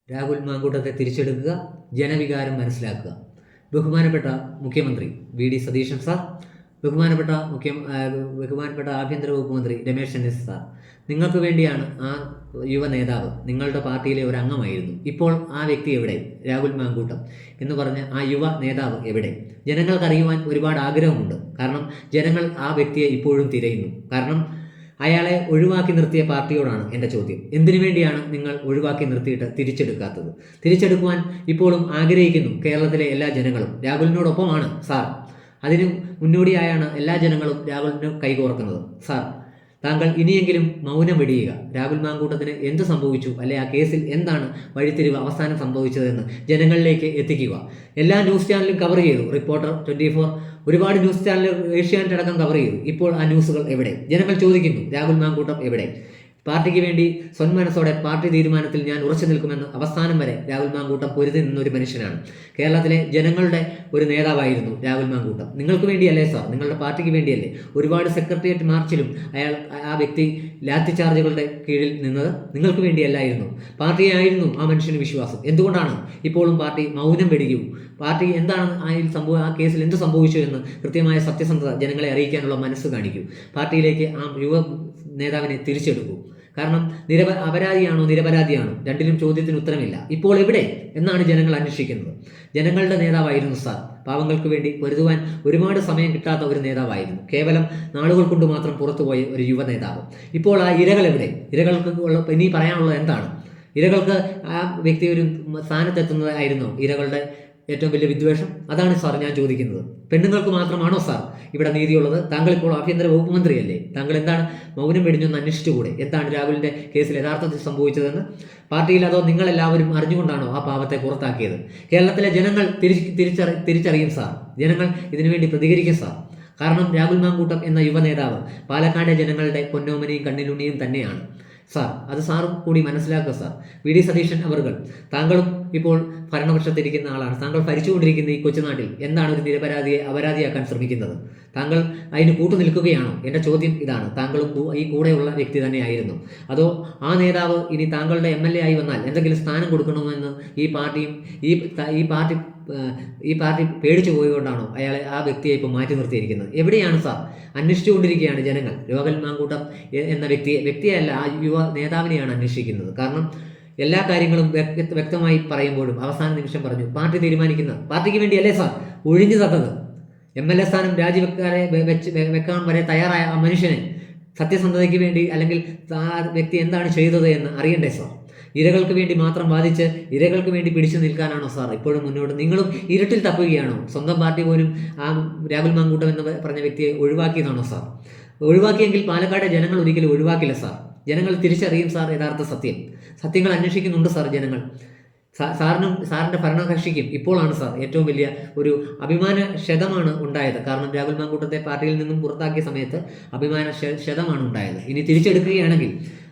രാഹുൽ മാങ്കൂട്ടത്തെ തിരിച്ചെടുക്കുക, ജനവികാരം മനസ്സിലാക്കുക. ബഹുമാനപ്പെട്ട മുഖ്യമന്ത്രി വി.ഡി. സതീശൻ സാർ, ബഹുമാനപ്പെട്ട ആഭ്യന്തര വകുപ്പ് മന്ത്രി രമേശ് ചെന്നിത്തല സാർ, നിങ്ങൾക്ക് വേണ്ടിയാണ് ആ യുവ നേതാവ്, നിങ്ങളുടെ പാർട്ടിയിലെ ഒരു അംഗമായിരുന്നു. ഇപ്പോൾ ആ വ്യക്തി എവിടെ? രാഹുൽ മാങ്കൂട്ടം എന്ന് പറഞ്ഞ ആ യുവ നേതാവ് എവിടെ? ജനങ്ങൾക്കറിയുവാൻ ഒരുപാട് ആഗ്രഹമുണ്ട്. കാരണം ജനങ്ങൾ ആ വ്യക്തിയെ ഇപ്പോഴും തിരയുന്നു. കാരണം അയാളെ ഒഴിവാക്കി നിർത്തിയ പാർട്ടിയോടാണ് എൻ്റെ ചോദ്യം. എന്തിനു വേണ്ടിയാണ് നിങ്ങൾ ഒഴിവാക്കി നിർത്തിയിട്ട് തിരിച്ചെടുക്കാത്തത്? തിരിച്ചെടുക്കുവാൻ ഇപ്പോഴും ആഗ്രഹിക്കുന്നു കേരളത്തിലെ എല്ലാ ജനങ്ങളും. രാഹുലിനോടൊപ്പമാണ് സാർ. അതിന് മുന്നോടിയായാണ് എല്ലാ ജനങ്ങളും രാഹുലിന് കൈകോർക്കുന്നത്. സാർ, താങ്കൾ ഇനിയെങ്കിലും മൗനം വെടിയുക. രാഹുൽ മാങ്കൂട്ടത്തിന് എന്ത് സംഭവിച്ചു, അല്ലെ ആ കേസിൽ എന്താണ് വഴിത്തിരിവ് അവസാനം സംഭവിച്ചതെന്ന് ജനങ്ങളിലേക്ക് എത്തിക്കുക. എല്ലാ ന്യൂസ് ചാനലും കവർ ചെയ്തു. റിപ്പോർട്ടർ, 24, ഒരുപാട് ന്യൂസ് ചാനലുകൾ, ഏഷ്യാനെറ്റ് അടക്കം കവർ ചെയ്തു. ഇപ്പോൾ ആ ന്യൂസുകൾ എവിടെ? ജനങ്ങൾ ചോദിക്കുന്നു, രാഹുൽ മാങ്കൂട്ടം എവിടെ? പാർട്ടിക്ക് വേണ്ടി സ്വന്മനസ്സോടെ പാർട്ടി തീരുമാനത്തിൽ ഞാൻ ഉറച്ചു നിൽക്കുമെന്ന് അവസാനം വരെ രാഹുൽ മാങ്കൂട്ടം പൊരുതി നിന്നൊരു മനുഷ്യനാണ്. കേരളത്തിലെ ജനങ്ങളുടെ ഒരു നേതാവായിരുന്നു രാഹുൽ മാങ്കൂട്ടം. നിങ്ങൾക്ക് വേണ്ടിയല്ലേ സാർ? നിങ്ങളുടെ പാർട്ടിക്ക് വേണ്ടിയല്ലേ? ഒരുപാട് സെക്രട്ടേറിയറ്റ് മാർച്ചിലും ആ വ്യക്തി ലാത്തി ചാർജുകളുടെ കീഴിൽ നിന്നത് നിങ്ങൾക്ക് വേണ്ടിയല്ലായിരുന്നു. പാർട്ടിയായിരുന്നു ആ മനുഷ്യന് വിശ്വാസം. എന്തുകൊണ്ടാണ് ഇപ്പോഴും പാർട്ടി മൗനം വെടിയൂ? പാർട്ടി എന്താണ് ആ കേസിൽ എന്ത് സംഭവിച്ചു എന്ന് കൃത്യമായ സത്യസന്ധത ജനങ്ങളെ അറിയിക്കാനുള്ള മനസ്സ് കാണിക്കൂ. പാർട്ടിയിലേക്ക് ആ യുവ നേതാവിനെ തിരിച്ചെടുക്കൂ. കാരണം അപരാധിയാണോ നിരപരാധിയാണോ, രണ്ടിലും ചോദ്യത്തിന് ഉത്തരമില്ല. ഇപ്പോൾ എവിടെ എന്നാണ് ജനങ്ങൾ അന്വേഷിക്കുന്നത്. ജനങ്ങളുടെ നേതാവായിരുന്നു സാർ. പാവങ്ങൾക്ക് വേണ്ടി പൊരുതുവാൻ ഒരുപാട് സമയം കിട്ടാത്ത ഒരു നേതാവായിരുന്നു. കേവലം നാളുകൾ കൊണ്ട് മാത്രം പുറത്തുപോയ ഒരു യുവ നേതാവ്. ഇപ്പോൾ ആ ഇരകൾ എവിടെ? ഇരകൾക്ക് ഇനി പറയാനുള്ളത് എന്താണ്? ഇരകൾക്ക് ആ വ്യക്തി ഒരു സ്ഥാനത്തെത്തുന്നതായിരുന്നു ഇരകളുടെ ഏറ്റവും വലിയ വിദ്വേഷം? അതാണ് സാർ ഞാൻ ചോദിക്കുന്നത്. പെണ്ണുങ്ങൾക്ക് മാത്രമാണോ സാർ ഇവിടെ നീതിയുള്ളത്? താങ്കൾ ഇപ്പോൾ ആഭ്യന്തര വകുപ്പ് മന്ത്രിയല്ലേ? താങ്കൾ എന്താണ് മൗനം വെടിഞ്ഞൊന്ന് അന്വേഷിച്ചുകൂടെ? എന്താണ് രാഹുലിന്റെ കേസിൽ യഥാർത്ഥത്തിൽ സംഭവിച്ചതെന്ന്? പാർട്ടിയിൽ അതോ നിങ്ങളെല്ലാവരും അറിഞ്ഞുകൊണ്ടാണോ ആ പാവത്തെ പുറത്താക്കിയത്? കേരളത്തിലെ ജനങ്ങൾ തിരിച്ചറിയും സാർ. ജനങ്ങൾ ഇതിനുവേണ്ടി പ്രതികരിക്കും സാർ. കാരണം രാഹുൽ മാങ്കൂട്ടം എന്ന യുവ നേതാവ് പാലക്കാട് ജനങ്ങളുടെ പൊന്നോമനയും കണ്ണിലുണ്ണിയും തന്നെയാണ് സാർ. അത് സാറും കൂടി മനസ്സിലാക്കുക സാർ. വി.ഡി. സതീശൻ അവർകൾ, താങ്കളും ഇപ്പോൾ ഭരണപക്ഷത്തിരിക്കുന്ന ആളാണ്. താങ്കൾ ഭരിച്ചുകൊണ്ടിരിക്കുന്ന ഈ കൊച്ചുനാട്ടിൽ എന്താണ് ഒരു നിരപരാധിയെ അപരാധിയാക്കാൻ ശ്രമിക്കുന്നത്? താങ്കൾ അതിന് കൂട്ടുനിൽക്കുകയാണോ? എൻ്റെ ചോദ്യം ഇതാണ്. താങ്കളും ഈ കൂടെയുള്ള വ്യക്തി തന്നെയായിരുന്നു, അതോ ആ നേതാവ് ഇനി താങ്കളുടെ MLA ആയി വന്നാൽ എന്തെങ്കിലും സ്ഥാനം കൊടുക്കണമെന്ന് ഈ പാർട്ടി പേടിച്ചു പോയതുകൊണ്ടാണോ അയാളെ, ആ വ്യക്തിയെ ഇപ്പോൾ മാറ്റി നിർത്തിയിരിക്കുന്നത്? എവിടെയാണ് സാർ? അന്വേഷിച്ചുകൊണ്ടിരിക്കുകയാണ് ജനങ്ങൾ. രാഹുൽ മാങ്കൂട്ടം എന്ന വ്യക്തിയല്ല, ആ യുവ നേതാവിനെയാണ് അന്വേഷിക്കുന്നത്. കാരണം എല്ലാ കാര്യങ്ങളും വ്യക്തമായി പറയുമ്പോഴും അവസാന നിമിഷം പറഞ്ഞു പാർട്ടി തീരുമാനിക്കുന്ന, പാർട്ടിക്ക് വേണ്ടിയല്ലേ സാർ ഒഴിഞ്ഞു തന്നത്? MLA സ്ഥാനം വെക്കാൻ വരെ തയ്യാറായ ആ മനുഷ്യനെ സത്യസന്ധതയ്ക്ക് വേണ്ടി, അല്ലെങ്കിൽ ആ വ്യക്തി എന്താണ് ചെയ്തത് എന്ന് അറിയണ്ടേ സാർ? ഇരകൾക്ക് വേണ്ടി മാത്രം വാദിച്ച് ഇരകൾക്ക് വേണ്ടി പിടിച്ചു നിൽക്കാനാണോ സാർ ഇപ്പോഴും മുന്നോട്ട്? നിങ്ങളും ഇരുട്ടിൽ തപ്പുകയാണോ? സ്വന്തം പാർട്ടി പോലും ആ രാഹുൽ മാങ്കൂട്ടം എന്ന് പറഞ്ഞ വ്യക്തിയെ ഒഴിവാക്കിയതാണോ സാർ? ഒഴിവാക്കിയെങ്കിൽ പാലക്കാട് ജനങ്ങൾ ഒരിക്കലും ഒഴിവാക്കില്ല സാർ. ജനങ്ങൾ തിരിച്ചറിയും സാർ യഥാർത്ഥ സത്യങ്ങൾ അന്വേഷിക്കുന്നുണ്ട് സാർ ജനങ്ങൾ. സാറിനും സാറിൻ്റെ ഭരണകക്ഷിക്കും ഇപ്പോഴാണ് സാർ ഏറ്റവും വലിയ ഒരു അഭിമാന ക്ഷതമാണ് ഉണ്ടായത്. കാരണം രാഹുൽ മാങ്കൂട്ടത്തെ പാർട്ടിയിൽ നിന്നും പുറത്താക്കിയ സമയത്ത് അഭിമാന ക്ഷതമാണ് ഉണ്ടായത്. ഇനി തിരിച്ചെടുക്കുകയാണെങ്കിൽ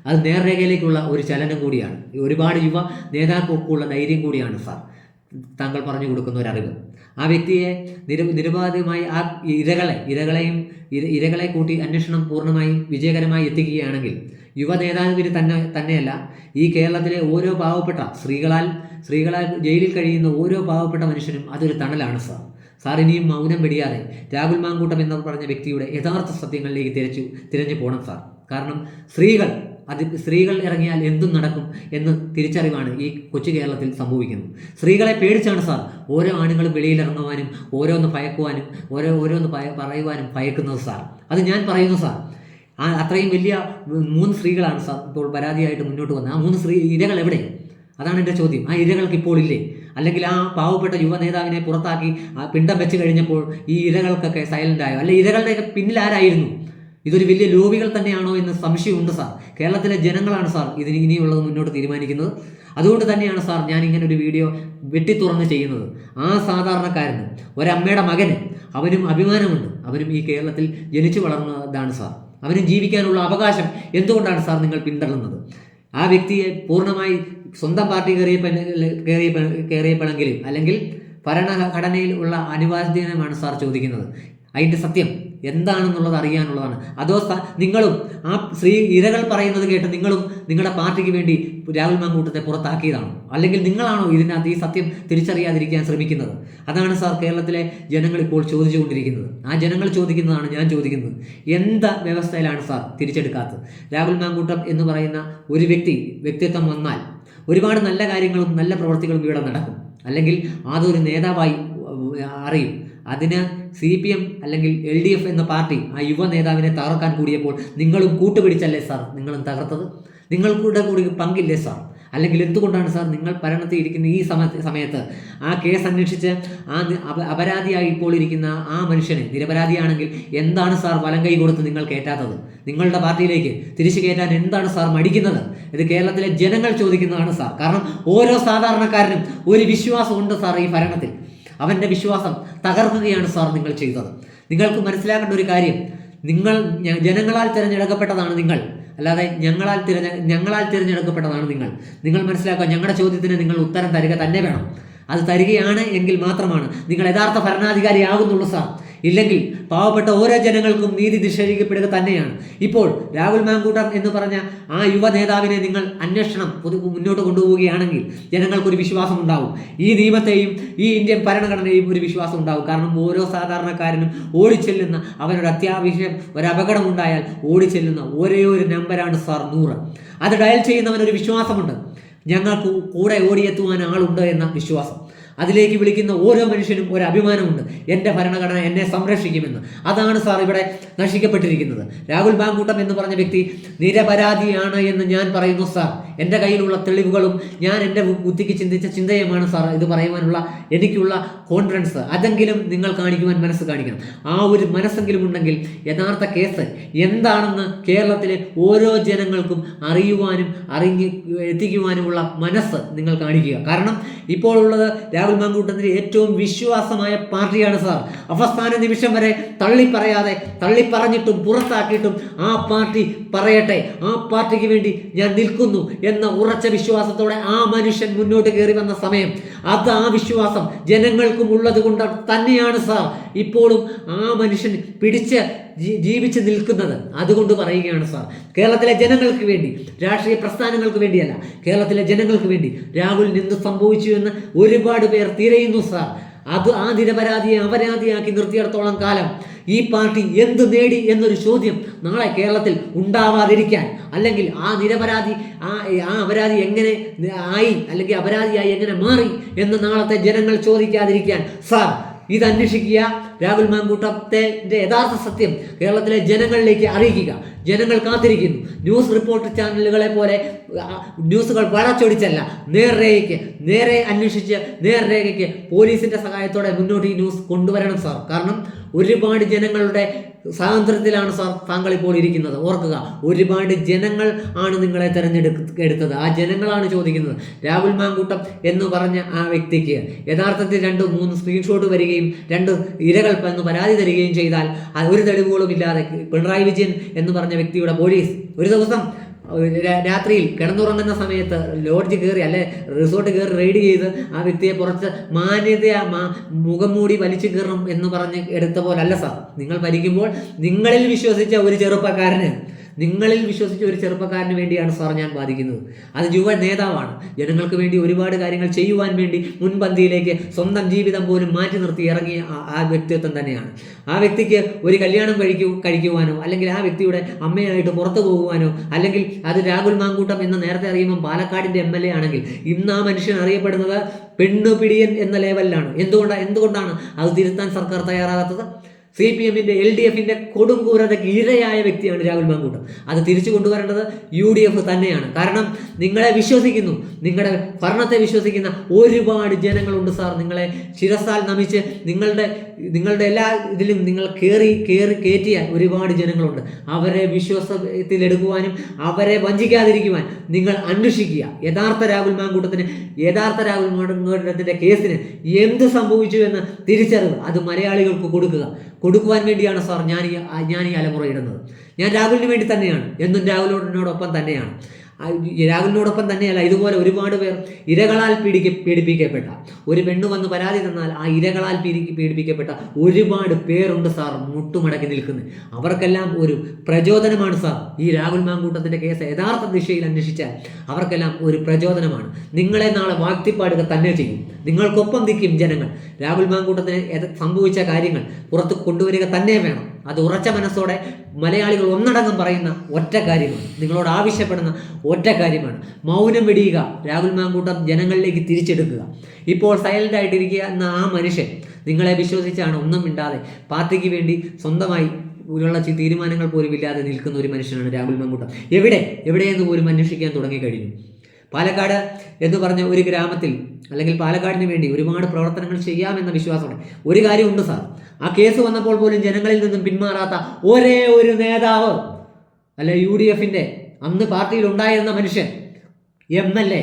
അത് നേർരേഖയിലേക്കുള്ള ഒരു ചലനം കൂടിയാണ്. ഒരുപാട് യുവ നേതാക്കൾക്കുള്ള ധൈര്യം കൂടിയാണ് സാർ താങ്കൾ പറഞ്ഞു കൊടുക്കുന്ന ഒരു ആ വ്യക്തിയെ നിരവധികമായി ആ ഇരകളെ കൂട്ടി അന്വേഷണം പൂർണ്ണമായും വിജയകരമായി എത്തിക്കുകയാണെങ്കിൽ യുവ നേതാവിന് തന്നെയല്ല, ഈ കേരളത്തിലെ ഓരോ പാവപ്പെട്ട സ്ത്രീകളാൽ ജയിലിൽ കഴിയുന്ന ഓരോ പാവപ്പെട്ട മനുഷ്യനും അതൊരു തണലാണ് സാർ. സാർ ഇനിയും മൗനം വെടിയാതെ രാഹുൽ മാങ്കൂട്ടം എന്ന് പറഞ്ഞ വ്യക്തിയുടെ യഥാർത്ഥ സത്യങ്ങളിലേക്ക് തിരഞ്ഞു പോകണം സാർ. കാരണം സ്ത്രീകൾ ഇറങ്ങിയാൽ എന്തും നടക്കും എന്ന് തിരിച്ചറിവാണ് ഈ കൊച്ചു കേരളത്തിൽ സംഭവിക്കുന്നത്. സ്ത്രീകളെ പേടിച്ചാണ് സാർ ഓരോ ആണുങ്ങളും വെളിയിലിറങ്ങുവാനും ഓരോന്ന് ഭയക്കുവാനും ഓരോന്ന് പറയുവാനും ഭയക്കുന്നത് സാർ. അത് ഞാൻ പറയുന്നു സാർ. അത്രയും വലിയ 3 സ്ത്രീകളാണ് സാർ ഇപ്പോൾ പരാതിയായിട്ട് മുന്നോട്ട് വന്നത്. ആ 3 ഇരകൾ എവിടെ? അതാണ് എൻ്റെ ചോദ്യം. ആ ഇരകൾക്ക് ഇപ്പോൾ ഇല്ലേ? അല്ലെങ്കിൽ ആ പാവപ്പെട്ട യുവ നേതാവിനെ പുറത്താക്കി ആ പിണ്ടം വെച്ച് കഴിഞ്ഞപ്പോൾ ഈ ഇരകൾക്കൊക്കെ സൈലന്റ് ആയോ? അല്ലെ ഇരകളുടെയൊക്കെ പിന്നിൽ ആരായിരുന്നു? ഇതൊരു വലിയ ലോബികൾ തന്നെയാണോ എന്ന് സംശയമുണ്ട് സാർ. കേരളത്തിലെ ജനങ്ങളാണ് സാർ ഇതിന് ഇനിയുള്ളത് മുന്നോട്ട് തീരുമാനിക്കുന്നത്. അതുകൊണ്ട് തന്നെയാണ് സാർ ഞാൻ ഇങ്ങനെ ഒരു വീഡിയോ വെട്ടിത്തുറന്ന് ചെയ്യുന്നത്. ആ സാധാരണക്കാരന്, ഒരമ്മയുടെ മകന്, അവനും അഭിമാനമുണ്ട്. അവനും ഈ കേരളത്തിൽ ജനിച്ചു വളർന്നതാണ് സാർ. അവനും ജീവിക്കാനുള്ള അവകാശം എന്തുകൊണ്ടാണ് സാർ നിങ്ങൾ പിന്തള്ളുന്നത്? ആ വ്യക്തിയെ പൂർണ്ണമായി സ്വന്തം പാർട്ടി കയറിയപ്പോഴെങ്കിലും അല്ലെങ്കിൽ ഭരണഘടനയിൽ ഉള്ള അനിവാര്യമാണ് സാർ ചോദിക്കുന്നത്. അതിൻ്റെ സത്യം എന്താണെന്നുള്ളത് അറിയാനുള്ളതാണ്. അതോ നിങ്ങളും ആ ഇരകൾ പറയുന്നത് കേട്ട് നിങ്ങളും നിങ്ങളുടെ പാർട്ടിക്ക് വേണ്ടി രാഹുൽ മാങ്കൂട്ടത്തെ പുറത്താക്കിയതാണോ? അല്ലെങ്കിൽ നിങ്ങളാണോ ഇതിനകത്ത് ഈ സത്യം തിരിച്ചറിയാതിരിക്കാൻ ശ്രമിക്കുന്നത്? അതാണ് സാർ കേരളത്തിലെ ജനങ്ങൾ ഇപ്പോൾ ചോദിച്ചുകൊണ്ടിരിക്കുന്നത്. ആ ജനങ്ങൾ ചോദിക്കുന്നതാണ് ഞാൻ ചോദിക്കുന്നത്. എന്ത് വ്യവസ്ഥയിലാണ് സാർ തിരിച്ചെടുക്കാത്തത്? രാഹുൽ മാങ്കൂട്ടം എന്ന് പറയുന്ന ഒരു വ്യക്തിത്വം വന്നാൽ ഒരുപാട് നല്ല കാര്യങ്ങളും നല്ല പ്രവർത്തികളും ഇവിടെ നടക്കും, അല്ലെങ്കിൽ അതൊരു നേതാവായി അറിയും. അതിന് CPM അല്ലെങ്കിൽ LDF എന്ന പാർട്ടി ആ യുവ നേതാവിനെ തകർക്കാൻ കൂടിയപ്പോൾ നിങ്ങളും കൂട്ടുപിടിച്ചല്ലേ സാർ നിങ്ങളും തകർത്തത്? നിങ്ങൾക്കൂടെ കൂടി പങ്കില്ലേ സാർ? അല്ലെങ്കിൽ എന്തുകൊണ്ടാണ് സാർ നിങ്ങൾ ഭരണത്തിൽ ഇരിക്കുന്ന ഈ സമയത്ത് ആ കേസ് അന്വേഷിച്ച് ആ അപരാധിയായി ഇപ്പോൾ ഇരിക്കുന്ന ആ മനുഷ്യനെ, നിരപരാധിയാണെങ്കിൽ എന്താണ് സാർ വലം കൈ കൊടുത്ത് നിങ്ങൾ കയറ്റാത്തത്? നിങ്ങളുടെ പാർട്ടിയിലേക്ക് തിരിച്ചു കയറ്റാൻ എന്താണ് സാർ മടിക്കുന്നത്? ഇത് കേരളത്തിലെ ജനങ്ങൾ ചോദിക്കുന്നതാണ് സാർ. കാരണം ഓരോ സാധാരണക്കാരനും ഒരു വിശ്വാസമുണ്ട് സാർ ഈ ഭരണത്തിൽ. അവൻ്റെ വിശ്വാസം തകർക്കുകയാണ് സാർ നിങ്ങൾ ചെയ്തത്. നിങ്ങൾക്ക് മനസ്സിലാക്കേണ്ട ഒരു കാര്യം, ജനങ്ങളാൽ തിരഞ്ഞെടുക്കപ്പെട്ടതാണ് നിങ്ങൾ, അല്ലാതെ ഞങ്ങളാൽ തിരഞ്ഞെടുക്കപ്പെട്ടതാണ് നിങ്ങൾ. നിങ്ങൾ മനസ്സിലാക്കുക, ഞങ്ങളുടെ ചോദ്യത്തിന് നിങ്ങൾ ഉത്തരം തരിക തന്നെ വേണം. അത് തരികയാണ് എങ്കിൽ മാത്രമാണ് നിങ്ങൾ യഥാർത്ഥ ഭരണാധികാരിയാകുന്നുള്ളൂ സാർ. ഇല്ലെങ്കിൽ പാവപ്പെട്ട ഓരോ ജനങ്ങൾക്കും നീതി നിഷേധിക്കപ്പെടുക തന്നെയാണ്. ഇപ്പോൾ രാഹുൽ മാങ്കൂട്ടം എന്ന് പറഞ്ഞ ആ യുവ നേതാവിനെ നിങ്ങൾ അന്വേഷണം മുന്നോട്ട് കൊണ്ടുപോവുകയാണെങ്കിൽ ജനങ്ങൾക്കൊരു വിശ്വാസം ഉണ്ടാവും. ഈ നിയമത്തെയും ഈ ഇന്ത്യൻ ഭരണഘടനയും ഒരു വിശ്വാസം ഉണ്ടാവും. കാരണം ഓരോ സാധാരണക്കാരനും ഓടിച്ചെല്ലുന്ന, അവനൊരു അത്യാവശ്യം ഒരു അപകടമുണ്ടായാൽ ഓടിച്ചെല്ലുന്ന ഒരേ ഒരു നമ്പറാണ് സാർ 100. അത് ഡയൽ ചെയ്യുന്നവനൊരു വിശ്വാസമുണ്ട്, ഞങ്ങൾക്ക് കൂടെ ഓടിയെത്തുവാൻ ആളുണ്ട് എന്ന വിശ്വാസം. അതിലേക്ക് വിളിക്കുന്ന ഓരോ മനുഷ്യനും ഒരു അഭിമാനമുണ്ട്, എൻ്റെ ഭരണഘടന എന്നെ സംരക്ഷിക്കുമെന്ന്. അതാണ് സാർ ഇവിടെ നശിക്കപ്പെട്ടിരിക്കുന്നത്. രാഹുൽ മാങ്കൂട്ടം എന്ന് പറഞ്ഞ വ്യക്തി നിരപരാധിയാണ് എന്ന് ഞാൻ പറയുന്നു സാർ. എൻ്റെ കയ്യിലുള്ള തെളിവുകളും ഞാൻ എൻ്റെ ബുദ്ധിക്ക് ചിന്തിച്ച ചിന്തയുമാണ് സാർ ഇത് പറയുവാനുള്ള എനിക്കുള്ള കോൺഫിഡൻസ്. അതെങ്കിലും നിങ്ങൾ മനസ്സ് കാണിക്കണം. ആ ഒരു മനസ്സെങ്കിലും ഉണ്ടെങ്കിൽ യഥാർത്ഥ കേസ് എന്താണെന്ന് കേരളത്തിലെ ഓരോ ജനങ്ങൾക്കും അറിയുവാനും എത്തിക്കുവാനുമുള്ള മനസ്സ് നിങ്ങൾ കാണിക്കുക. കാരണം ഇപ്പോൾ ഉള്ളത് രാഹുൽ മാങ്കൂട്ടത്തിന്റെ ഏറ്റവും വിശ്വാസമായ പാർട്ടിയാണ് സാർ. അവസാന നിമിഷം വരെ തള്ളിപ്പറഞ്ഞിട്ടും പുറത്താക്കിയിട്ടും ആ പാർട്ടി പറയട്ടെ, ആ പാർട്ടിക്ക് വേണ്ടി ഞാൻ നിൽക്കുന്നു എന്ന ഉറച്ച വിശ്വാസത്തോടെ ആ മനുഷ്യൻ മുന്നോട്ട് കയറി വന്ന സമയം, അത് ആ വിശ്വാസം ജനങ്ങൾക്കും ഉള്ളത് കൊണ്ട് തന്നെയാണ് സാർ ഇപ്പോഴും ആ മനുഷ്യൻ പിടിച്ച് ജീവിച്ച് നിൽക്കുന്നത്. അതുകൊണ്ട് പറയുകയാണ് സാർ, കേരളത്തിലെ ജനങ്ങൾക്ക് വേണ്ടി, രാഷ്ട്രീയ പ്രസ്ഥാനങ്ങൾക്ക് വേണ്ടിയല്ല, കേരളത്തിലെ ജനങ്ങൾക്ക് വേണ്ടി രാഹുലിന് എന്ത് സംഭവിച്ചു എന്ന് ഒരുപാട് പേർ തിരയുന്നു സാർ. അത് ആ നിരപരാധിയെ അപരാധിയാക്കി നിർത്തിയിടത്തോളം കാലം ഈ പാർട്ടി എന്ത് നേടി എന്നൊരു ചോദ്യം നാളെ കേരളത്തിൽ ഉണ്ടാവാതിരിക്കാൻ, അല്ലെങ്കിൽ ആ നിരപരാധി ആ അപരാധി എങ്ങനെ ആയി, അല്ലെങ്കിൽ അപരാധിയായി എങ്ങനെ മാറി എന്ന് നാളത്തെ ജനങ്ങൾ ചോദിക്കാതിരിക്കാൻ സാർ ഇത് അന്വേഷിക്കുക. രാഹുൽ മാങ്കൂട്ടത്തിന്റെ യഥാർത്ഥ സത്യം കേരളത്തിലെ ജനങ്ങളിലേക്ക് അറിയിക്കുക. ജനങ്ങൾ കാത്തിരിക്കുന്നു. ന്യൂസ് റിപ്പോർട്ട് ചാനലുകളെ പോലെ ന്യൂസുകൾ വളച്ചൊടിച്ചല്ല, നേരെ അന്വേഷിച്ച് നേർരേഖയ്ക്ക് പോലീസിന്റെ സഹായത്തോടെ മുന്നോട്ട് ഈ ന്യൂസ് കൊണ്ടുവരണം സാർ. കാരണം ഒരുപാട് ജനങ്ങളുടെ സ്വാതന്ത്ര്യത്തിലാണ് സാർ താങ്കൾ ഇപ്പോൾ ഇരിക്കുന്നത്. ഓർക്കുക, ഒരുപാട് ജനങ്ങൾ ആണ് നിങ്ങളെ തെരഞ്ഞെടുത്തത്. ആ ജനങ്ങളാണ് ചോദിക്കുന്നത്. രാഹുൽ മാങ്കൂട്ടം എന്ന് പറഞ്ഞ ആ വ്യക്തിക്ക് യഥാർത്ഥത്തിൽ 2-3 സ്ക്രീൻഷോട്ട് വരികയും 2 ഇരകൾ എന്ന് പരാതി തരികയും ചെയ്താൽ ഒരു തെളിവുകളും ഇല്ലാതെ പിണറായി വിജയൻ എന്ന് പറഞ്ഞ വ്യക്തിയുടെ പോലീസ് ഒരു ദിവസം രാത്രിയിൽ കിടന്നുറങ്ങുന്ന സമയത്ത് ലോഡ്ജ് കയറി അല്ലെ റിസോർട്ട് കയറി റെയ്ഡ് ചെയ്ത് ആ വ്യക്തിയെ പുറത്ത് മുഖം മൂടി വലിച്ചു കയറണം എന്ന് പറഞ്ഞ് എടുത്ത പോലല്ല സാർ. നിങ്ങൾ ഭരിക്കുമ്പോൾ നിങ്ങളിൽ വിശ്വസിച്ച ഒരു ചെറുപ്പക്കാരന് വേണ്ടിയാണ് സാർ ഞാൻ വാദിക്കുന്നത്. അത് യുവ നേതാവാണ്. ജനങ്ങൾക്ക് വേണ്ടി ഒരുപാട് കാര്യങ്ങൾ ചെയ്യുവാൻ വേണ്ടി മുൻപന്തിയിലേക്ക് സ്വന്തം ജീവിതം പോലും മാറ്റി നിർത്തി ഇറങ്ങിയ ആ വ്യക്തിത്വം തന്നെയാണ്. ആ വ്യക്തിക്ക് ഒരു കല്യാണം കഴിക്കുവാനോ, അല്ലെങ്കിൽ ആ വ്യക്തിയുടെ അമ്മയായിട്ട് പുറത്തു പോകുവാനോ, അല്ലെങ്കിൽ അത് രാഹുൽ മാങ്കൂട്ടം എന്ന് നേരത്തെ അറിയുമ്പോൾ പാലക്കാടിൻ്റെ MLA ആണെങ്കിൽ ഇന്ന് ആ മനുഷ്യൻ അറിയപ്പെടുന്നത് പെണ്ണുപിടിയൻ എന്ന ലെവലിലാണ്. എന്തുകൊണ്ടാണ് അത് തിരുത്താൻ സർക്കാർ തയ്യാറാകാത്തത്? CPMന്റെ LDFന്റെ കൊടുങ്കൂരതയ്ക്ക് ഇരയായ വ്യക്തിയാണ് രാഹുൽ മാങ്കൂട്ടം. അത് തിരിച്ചു കൊണ്ടുവരേണ്ടത് UDF തന്നെയാണ്. കാരണം നിങ്ങളെ വിശ്വസിക്കുന്നു, നിങ്ങളുടെ ഭരണത്തെ വിശ്വസിക്കുന്ന ഒരുപാട് ജനങ്ങളുണ്ട് സാർ. നിങ്ങളെ ശിരസാൽ നമിച്ച് നിങ്ങളുടെ എല്ലാ ഇതിലും നിങ്ങൾ കയറ്റിയ ഒരുപാട് ജനങ്ങളുണ്ട്. അവരെ വിശ്വാസത്തിലെടുക്കുവാനും അവരെ വഞ്ചിക്കാതിരിക്കുവാൻ നിങ്ങൾ അന്വേഷിക്കുക. യഥാർത്ഥ രാഹുൽ മാങ്കൂട്ടത്തിന്റെ കേസിന് എന്ത് സംഭവിച്ചു എന്ന് തിരിച്ചറിവ് അത് മലയാളികൾക്ക് കൊടുക്കുവാൻ വേണ്ടിയാണ് സാർ ഞാൻ ഈ അലമുറ ഇടുന്നത്. ഞാൻ രാഹുലിന് വേണ്ടി തന്നെയാണ്, എന്നും രാഹുലിനോടൊപ്പം തന്നെയാണ്. രാഹുലിനോടൊപ്പം തന്നെയല്ല, ഇതുപോലെ ഒരുപാട് പേർ ഇരകളാൽ പീഡിപ്പിക്കപ്പെട്ട, ഒരു പെണ്ണ് വന്ന് പരാതി തന്നാൽ ആ ഇരകളാൽ പീഡിപ്പിക്കപ്പെട്ട ഒരുപാട് പേരുണ്ട് സാർ മുട്ടുമടക്കി നിൽക്കുന്നത്. അവർക്കെല്ലാം ഒരു പ്രചോദനമാണ് സാർ ഈ രാഹുൽ മാങ്കൂട്ടത്തിൻ്റെ കേസ് യഥാർത്ഥ ദിശയിൽ അന്വേഷിച്ചാൽ അവർക്കെല്ലാം ഒരു പ്രചോദനമാണ്. നിങ്ങളെ നാളെ വാഴ്ത്തിപ്പാടുക തന്നെ ചെയ്യും, നിങ്ങൾക്കൊപ്പം നിൽക്കും ജനങ്ങൾ. രാഹുൽ മാങ്കൂട്ടത്തിന് സംഭവിച്ച കാര്യങ്ങൾ പുറത്ത് കൊണ്ടുവരിക തന്നെ വേണം. അത് ഉറച്ച മനസ്സോടെ മലയാളികൾ ഒന്നടങ്കം പറയുന്ന ഒറ്റ കാര്യമാണ്, നിങ്ങളോട് ആവശ്യപ്പെടുന്ന ഒറ്റ കാര്യമാണ്. മൗനം വെടിയുക, രാഹുൽ മാങ്കൂട്ടം ജനങ്ങളിലേക്ക് തിരിച്ചെടുക്കുക. ഇപ്പോൾ സൈലൻ്റ് ആയിട്ടിരിക്കുക എന്ന ആ മനുഷ്യൻ നിങ്ങളെ വിശ്വസിച്ചാണ് ഒന്നും മിണ്ടാതെ പാർട്ടിക്ക് വേണ്ടി സ്വന്തമായി ഉള്ള തീരുമാനങ്ങൾ പോലും ഇല്ലാതെ നിൽക്കുന്ന ഒരു മനുഷ്യനാണ് രാഹുൽ മാങ്കൂട്ടം. എവിടെയെന്ന് പോലും അന്വേഷിക്കാൻ തുടങ്ങിക്കഴിഞ്ഞു. പാലക്കാട് എന്ന് പറഞ്ഞ ഒരു ഗ്രാമത്തിൽ, അല്ലെങ്കിൽ പാലക്കാടിന് വേണ്ടി ഒരുപാട് പ്രവർത്തനങ്ങൾ ചെയ്യാമെന്ന വിശ്വാസമുണ്ട്. ഒരു കാര്യമുണ്ട് സാർ, ആ കേസ് വന്നപ്പോൾ പോലും ജനങ്ങളിൽ നിന്നും പിന്മാറാത്ത ഒരേ ഒരു നേതാവ്, അല്ലെ UDFൻ്റെ അന്ന് പാർട്ടിയിൽ ഉണ്ടായിരുന്ന മനുഷ്യൻ, MLA,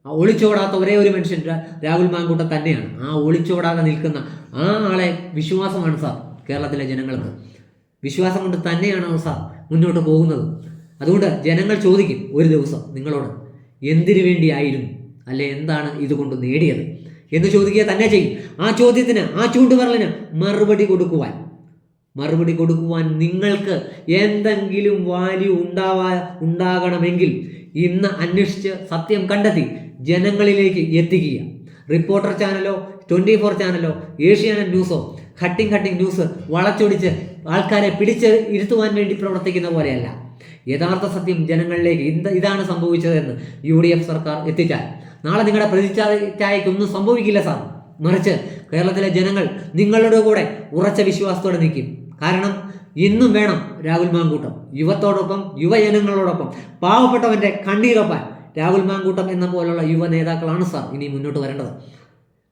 ഒളിച്ചോടാത്ത ഒരേ ഒരു മനുഷ്യൻ രാഹുൽ മാങ്കൂട്ടം തന്നെയാണ്. ആ ഒളിച്ചോടാതെ നിൽക്കുന്ന ആ ആളെ വിശ്വാസമാണ് സാർ കേരളത്തിലെ ജനങ്ങൾക്ക്. വിശ്വാസം കൊണ്ട് തന്നെയാണ് സാർ മുന്നോട്ട് പോകുന്നത്. അതുകൊണ്ട് ജനങ്ങൾ ചോദിക്കും ഒരു ദിവസം നിങ്ങളോട്, എന്തിനു വേണ്ടിയായിരുന്നു, അല്ലെ എന്താണ് ഇതുകൊണ്ട് നേടിയത് എന്ന് ചോദിക്കുക തന്നെ ചെയ്യും. ആ ചോദ്യത്തിന്, ആ ചൂണ്ടുവിരലിന് മറുപടി കൊടുക്കുവാൻ നിങ്ങൾക്ക് എന്തെങ്കിലും വാല്യൂ ഉണ്ടാകണമെങ്കിൽ ഇന്ന് അന്വേഷിച്ച് സത്യം കണ്ടെത്തി ജനങ്ങളിലേക്ക് എത്തിക്കുക. റിപ്പോർട്ടർ ചാനലോ 24 ചാനലോ ഏഷ്യാനെറ്റ് ന്യൂസോ കട്ടിങ് ന്യൂസ് വളച്ചൊടിച്ച് ആൾക്കാരെ പിടിച്ച് ഇരുത്തുവാൻ വേണ്ടി പ്രവർത്തിക്കുന്ന പോലെയല്ല. യഥാർത്ഥ സത്യം ജനങ്ങളിലേക്ക് ഇതാണ് സംഭവിച്ചതെന്ന് UDF സർക്കാർ എത്തിച്ചാൽ നാളെ നിങ്ങളുടെ പ്രതിച്ഛായക്കൊന്നും സംഭവിക്കില്ല സാർ. മറിച്ച് കേരളത്തിലെ ജനങ്ങൾ നിങ്ങളുടെ കൂടെ ഉറച്ച വിശ്വാസത്തോടെ നിൽക്കും. കാരണം ഇന്നും വേണം രാഹുൽ മാങ്കൂട്ടം യുവത്തോടൊപ്പം, യുവജനങ്ങളോടൊപ്പം, പാവപ്പെട്ടവൻ്റെ കണ്ണീരൊപ്പാൻ രാഹുൽ മാങ്കൂട്ടം എന്ന പോലുള്ള യുവ നേതാക്കളാണ് സാർ ഇനി മുന്നോട്ട് വരേണ്ടത്.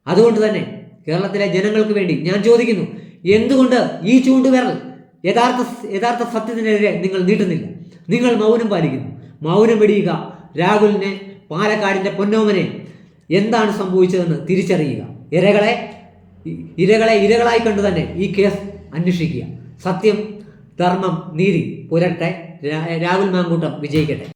അതുകൊണ്ട് തന്നെ കേരളത്തിലെ ജനങ്ങൾക്ക് വേണ്ടി ഞാൻ ചോദിക്കുന്നു, എന്തുകൊണ്ട് ഈ ചൂണ്ടുവിരൽ യഥാർത്ഥ സത്യത്തിനെതിരെ നിങ്ങൾ നീട്ടുന്നില്ല? നിങ്ങൾ മൗനം പാലിക്കുന്നു. മൗനം വെടിയുക. രാഹുലിനെ, പാലക്കാടിൻ്റെ പൊന്നോമനെ എന്താണ് സംഭവിച്ചതെന്ന് തിരിച്ചറിയുക. ഇരകളായി കണ്ടു തന്നെ ഈ കേസ് അന്വേഷിക്കുക. സത്യം, ധർമ്മം, നീതി പുലരട്ടെ. രാഹുൽ മാങ്കൂട്ടം വിജയിക്കട്ടെ.